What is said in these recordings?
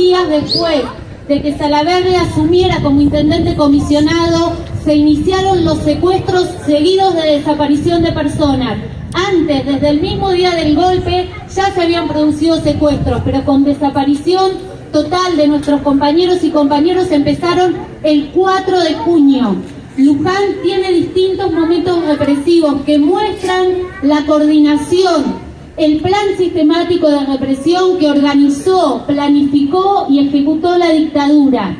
días después de que Salaverry asumiera como intendente comisionado, se iniciaron los secuestros seguidos de desaparición de personas. Antes, desde el mismo día del golpe, ya se habían producido secuestros, pero con desaparición total de nuestros compañeros y compañeras empezaron el 4 de junio. Luján tiene distintos momentos represivos que muestran la coordinación, el plan sistemático de represión que organizó, planificó y ejecutó la dictadura.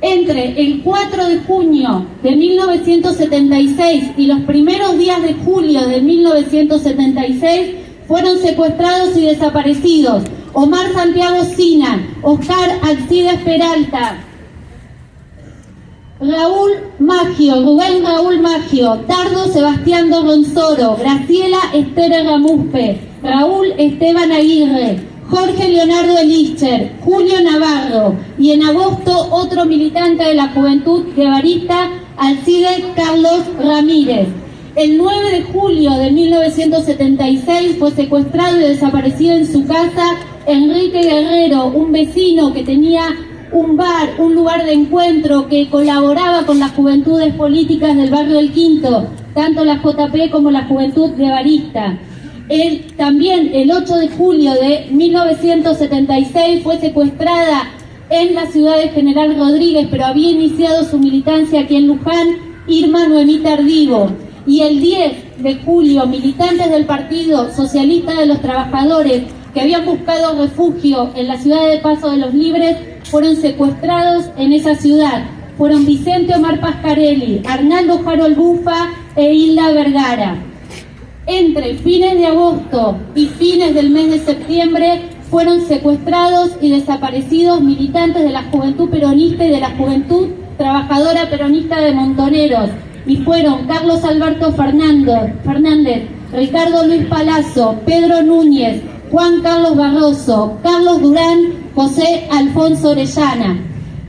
Entre el 4 de junio de 1976 y los primeros días de julio de 1976 fueron secuestrados y desaparecidos Omar Santiago Sina, Oscar Alcides Peralta, Rubén Raúl Maggio, Dardo Sebastián Dorronsoro, Graciela Esther Ramuspe, Raúl Esteban Aguirre, Jorge Leonardo Elischer, Julio Navarro y en agosto otro militante de la Juventud Guevarista, Alcides Carlos Ramírez. El 9 de julio de 1976 fue secuestrado y desaparecido en su casa Enrique Guerrero, un vecino que tenía un bar, un lugar de encuentro que colaboraba con las juventudes políticas del barrio del Quinto, tanto la JP como la Juventud Guevarista. También el 8 de julio de 1976 fue secuestrada en la ciudad de General Rodríguez, pero había iniciado su militancia aquí en Luján, Irma Noemí Tardivo. Y el 10 de julio, militantes del Partido Socialista de los Trabajadores que habían buscado refugio en la ciudad de Paso de los Libres fueron secuestrados en esa ciudad. Fueron Vicente Omar Pascarelli, Arnaldo Harold Bufa e Hilda Vergara. Entre fines de agosto y fines del mes de septiembre fueron secuestrados y desaparecidos militantes de la Juventud Peronista y de la Juventud Trabajadora Peronista de Montoneros, y fueron Carlos Alberto Fernández, Ricardo Luis Palazzo, Pedro Núñez, Juan Carlos Barroso, Carlos Durán, José Alfonso Orellana.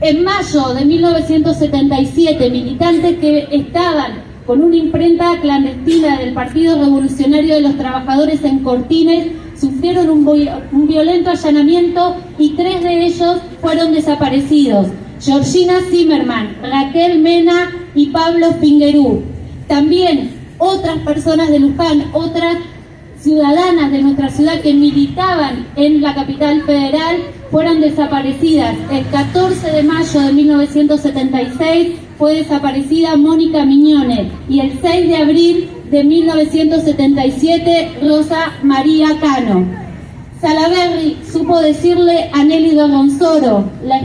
En mayo de 1977, militantes que estaban con una imprenta clandestina del Partido Revolucionario de los Trabajadores en Cortines sufrieron un violento allanamiento y 3 de ellos fueron desaparecidos: Georgina Zimmerman, Raquel Mena y Pablo Fingerú. También otras personas de Luján, otras ciudadanas de nuestra ciudad que militaban en la capital federal, fueron desaparecidas. El 14 de mayo de 1976 fue desaparecida Mónica Miñones y el 6 de abril de 1977 Rosa María Cano. Salaverry supo decirle a Nelly Dorronsoro, la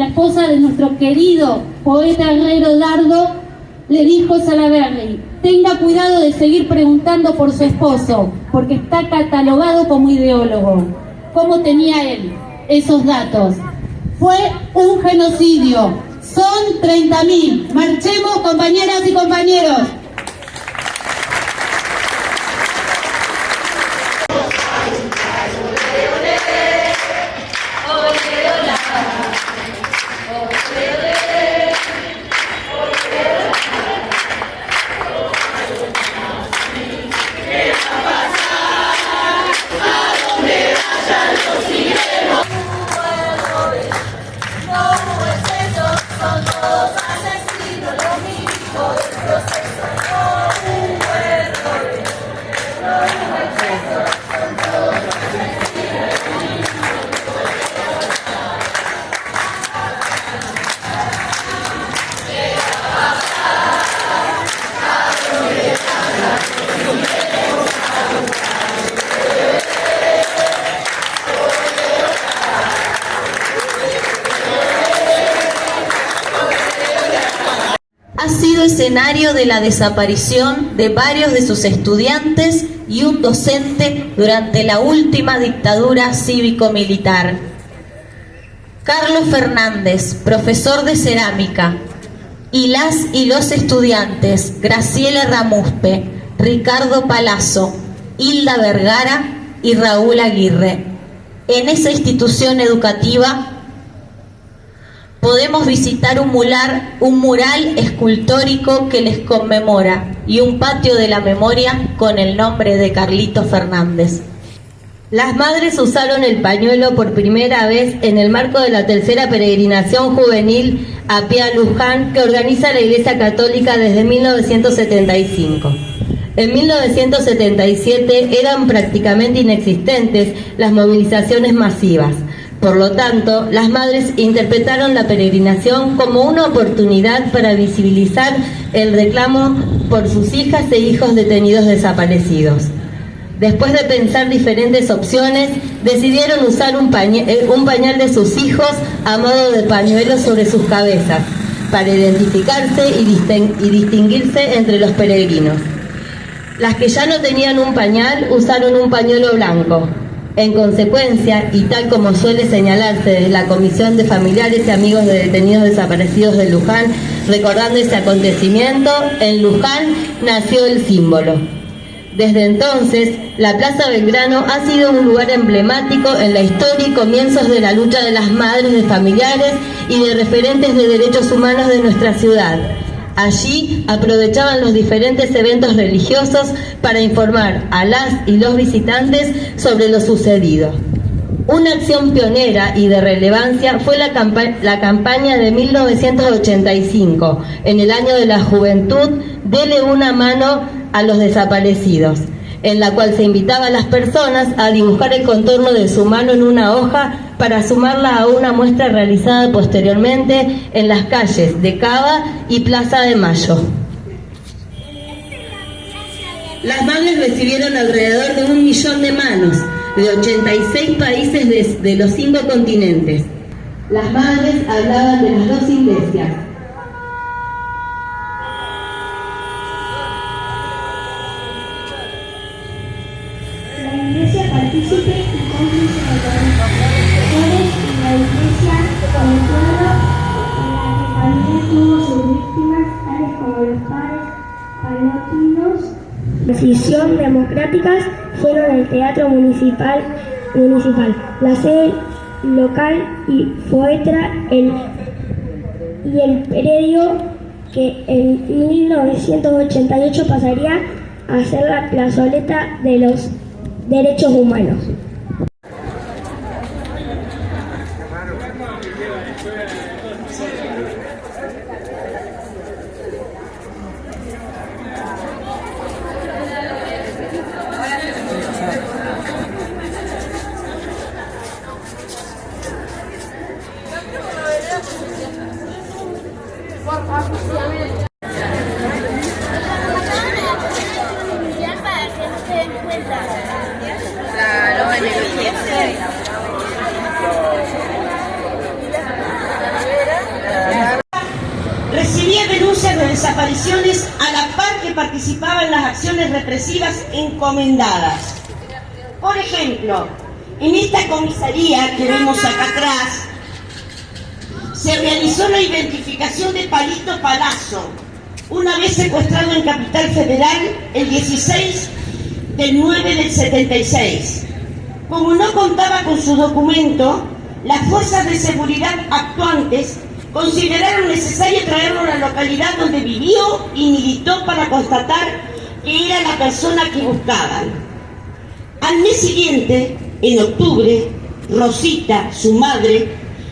esposa de nuestro querido poeta herrero Dardo, le dijo Salaverry: tenga cuidado de seguir preguntando por su esposo, porque está catalogado como ideólogo. ¿Cómo tenía él esos datos? Fue un genocidio. Son 30.000. Marchemos, compañeras y compañeros. Ha sido escenario de la desaparición de varios de sus estudiantes y un docente durante la última dictadura cívico-militar. Carlos Fernández, profesor de cerámica, y las y los estudiantes Graciela Ramuspe, Ricardo Palazzo, Hilda Vergara y Raúl Aguirre. En esa institución educativa podemos visitar un mural escultórico que les conmemora y un patio de la memoria con el nombre de Carlito Fernández. Las madres usaron el pañuelo por primera vez en el marco de la tercera peregrinación juvenil a pie a Luján que organiza la Iglesia Católica desde 1975. En 1977 eran prácticamente inexistentes las movilizaciones masivas. Por lo tanto, las madres interpretaron la peregrinación como una oportunidad para visibilizar el reclamo por sus hijas e hijos detenidos desaparecidos. Después de pensar diferentes opciones, decidieron usar un pañal de sus hijos a modo de pañuelo sobre sus cabezas, para identificarse y distinguirse entre los peregrinos. Las que ya no tenían un pañal usaron un pañuelo blanco. En consecuencia, y tal como suele señalarse desde la Comisión de Familiares y Amigos de Detenidos Desaparecidos de Luján, recordando ese acontecimiento, en Luján nació el símbolo. Desde entonces, la Plaza Belgrano ha sido un lugar emblemático en la historia y comienzos de la lucha de las madres, de familiares y de referentes de derechos humanos de nuestra ciudad. Allí aprovechaban los diferentes eventos religiosos para informar a las y los visitantes sobre lo sucedido. Una acción pionera y de relevancia fue la campaña de 1985, en el año de la juventud, Dele una mano a los desaparecidos, en la cual se invitaba a las personas a dibujar el contorno de su mano en una hoja para sumarla a una muestra realizada posteriormente en las calles de Cava y Plaza de Mayo. Las madres recibieron alrededor de 1 millón de manos de 86 países de los 5 continentes. Las madres hablaban de las 2 iglesias. La iglesia partícipe y cómplice de los y la iglesia con el pueblo, en la que también tuvo sus víctimas, tales como los padres palatinos. Decisión democráticas fueron el teatro municipal, la sede local y Foetra y el predio que en 1988 pasaría a ser la plazoleta de los derechos humanos. Recibía denuncias de desapariciones a la par que participaba en las acciones represivas encomendadas. Por ejemplo, en esta comisaría que vemos acá atrás, se realizó la identificación de Palito Palazzo, una vez secuestrado en Capital Federal el 16 del 9 del 76. Como no contaba con su documento, las fuerzas de seguridad actuantes consideraron necesario traerlo a la localidad donde vivió y militó para constatar que era la persona que buscaban. Al mes siguiente, en octubre, Rosita, su madre,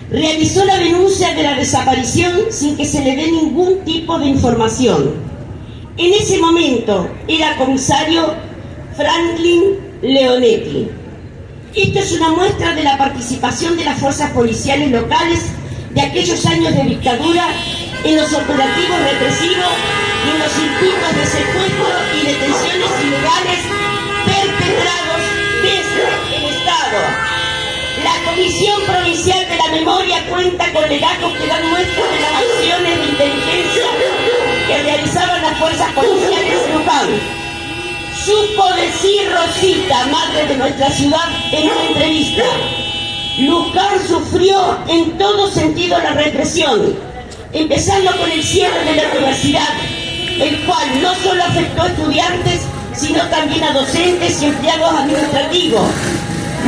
realizó la denuncia de la desaparición sin que se le dé ningún tipo de información. En ese momento era comisario Franklin Leonetti. Esto es una muestra de la participación de las fuerzas policiales locales de aquellos años de dictadura en los operativos represivos y en los intentos de secuestro y detenciones ilegales perpetrados desde el Estado. La Comisión Provincial de la Memoria cuenta con legajos que dan muestra de las acciones de inteligencia que realizaban las fuerzas policiales en Luján. Supo decir Rosita, madre de nuestra ciudad, en una entrevista: Luján sufrió en todo sentido la represión, empezando con el cierre de la universidad, el cual no solo afectó a estudiantes, sino también a docentes y empleados administrativos.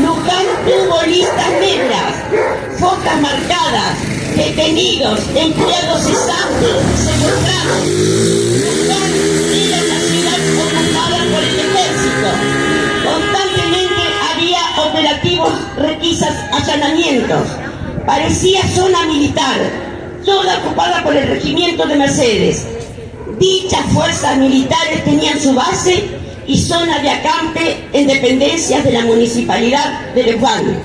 Luján tuvo listas negras, focas marcadas, detenidos, empleados cesantes, secuestrados. Luján era una ciudad ocupada por el ejército. Constantemente había asentamientos. Parecía zona militar, toda ocupada por el regimiento de Mercedes. Dichas fuerzas militares tenían su base y zona de acampe en dependencias de la municipalidad de Luján.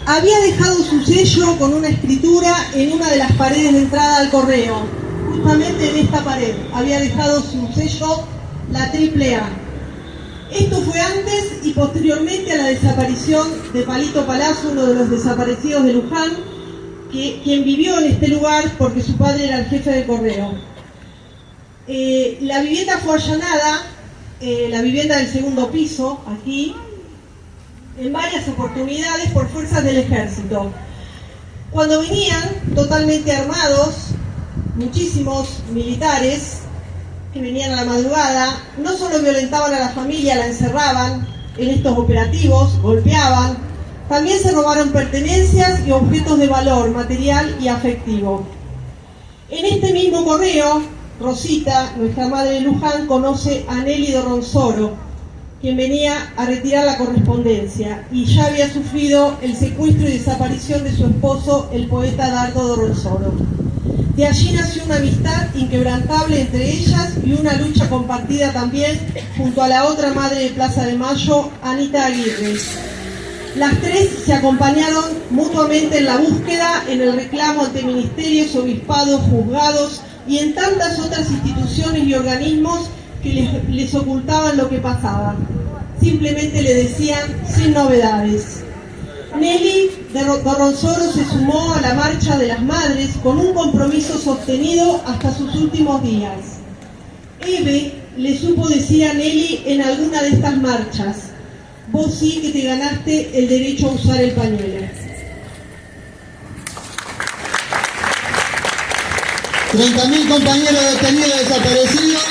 Había dejado su sello con una escritura en una de las paredes de entrada al correo. Justamente en esta pared había dejado su sello la AAA. Esto fue antes y posteriormente a la desaparición de Palito Palazzo, uno de los desaparecidos de Luján, quien vivió en este lugar porque su padre era el jefe de correo. La vivienda fue allanada, la vivienda del segundo piso, aquí, en varias oportunidades por fuerzas del ejército. Cuando venían totalmente armados, muchísimos militares que venían a la madrugada, no solo violentaban a la familia, la encerraban en estos operativos, golpeaban, también se robaron pertenencias y objetos de valor material y afectivo. En este mismo correo, Rosita, nuestra madre de Luján, conoce a Nelly de Ronsoro, quien venía a retirar la correspondencia y ya había sufrido el secuestro y desaparición de su esposo, el poeta Dardo de Ronsoro. De allí nació una amistad inquebrantable entre ellas y una lucha compartida también junto a la otra madre de Plaza de Mayo, Anita Aguirre. Las tres se acompañaron mutuamente en la búsqueda, en el reclamo ante ministerios, obispados, juzgados y en tantas otras instituciones y organismos que les ocultaban lo que pasaba. Simplemente le decían sin novedades. Nelly de Ronsoro se sumó a la Marcha de las Madres con un compromiso sostenido hasta sus últimos días. Eve le supo decir a Nelly en alguna de estas marchas: vos sí que te ganaste el derecho a usar el pañuelo. 30.000 compañeros detenidos desaparecidos,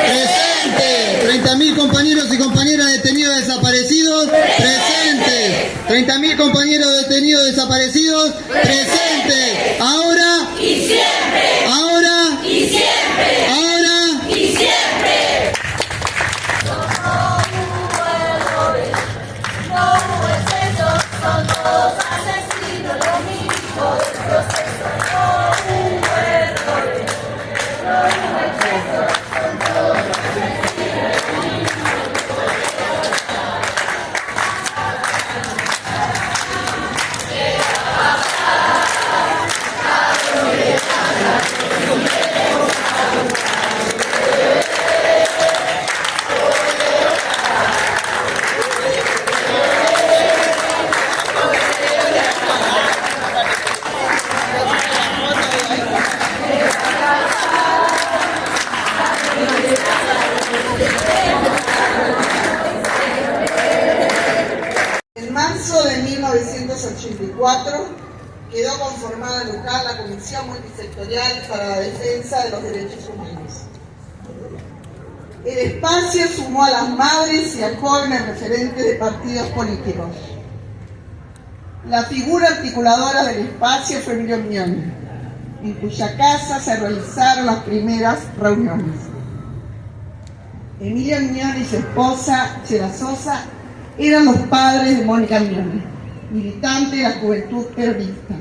presentes. 30.000 compañeros y compañeras detenidos desaparecidos, presentes. 30.000 compañeros detenidos desaparecidos, presentes. Ahora y siempre. Ahora y siempre. Ahora y siempre. No hubo excesos, son todos asesinos, lo mismo del proceso. No hubo errores, no hubo excesos, son todos asesinos, lo mismo del proceso. ¿Qué va a pasar? ¿A dónde En marzo de 1984 quedó conformada en Luján la Comisión Multisectorial para la Defensa de los Derechos Humanos. El espacio sumó a las madres y a jóvenes referentes de partidos políticos. La figura articuladora del espacio fue Emilio Mignoni, en cuya casa se realizaron las primeras reuniones. Emilio Mignoni y su esposa, Chela Sosa, eran los padres de Mónica Mignoni, militante de la Juventud Peronista,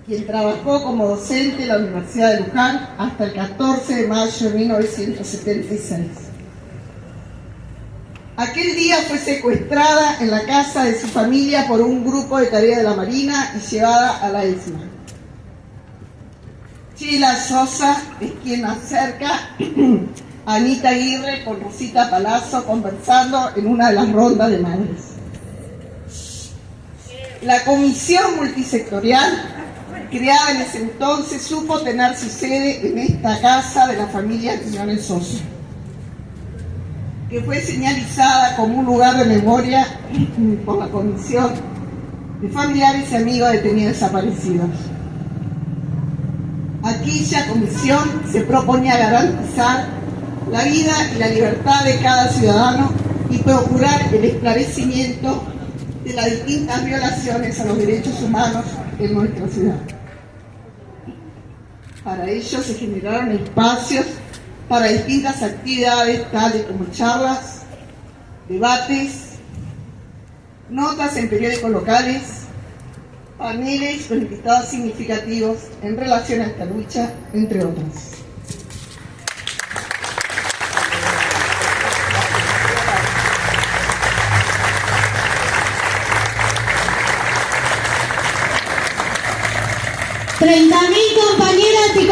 quien trabajó como docente en la Universidad de Luján hasta el 14 de mayo de 1976. Aquel día fue secuestrada en la casa de su familia por un grupo de tarea de la Marina y llevada a la ESMA. Chela Sosa es quien acerca a Anita Aguirre con Rosita Palazzo conversando en una de las rondas de madres. La comisión multisectorial, creada en ese entonces, supo tener su sede en esta casa de la familia Quiñones Sosa. que fue señalizada como un lugar de memoria por la Comisión de Familiares y Amigos de Detenidos Desaparecidos. Aquella comisión se proponía garantizar la vida y la libertad de cada ciudadano y procurar el esclarecimiento de las distintas violaciones a los derechos humanos en nuestra ciudad. Para ello se generaron espacios para distintas actividades tales como charlas, debates, notas en periódicos locales, paneles con invitados significativos en relación a esta lucha, entre otras. ¡30.000 compañeras y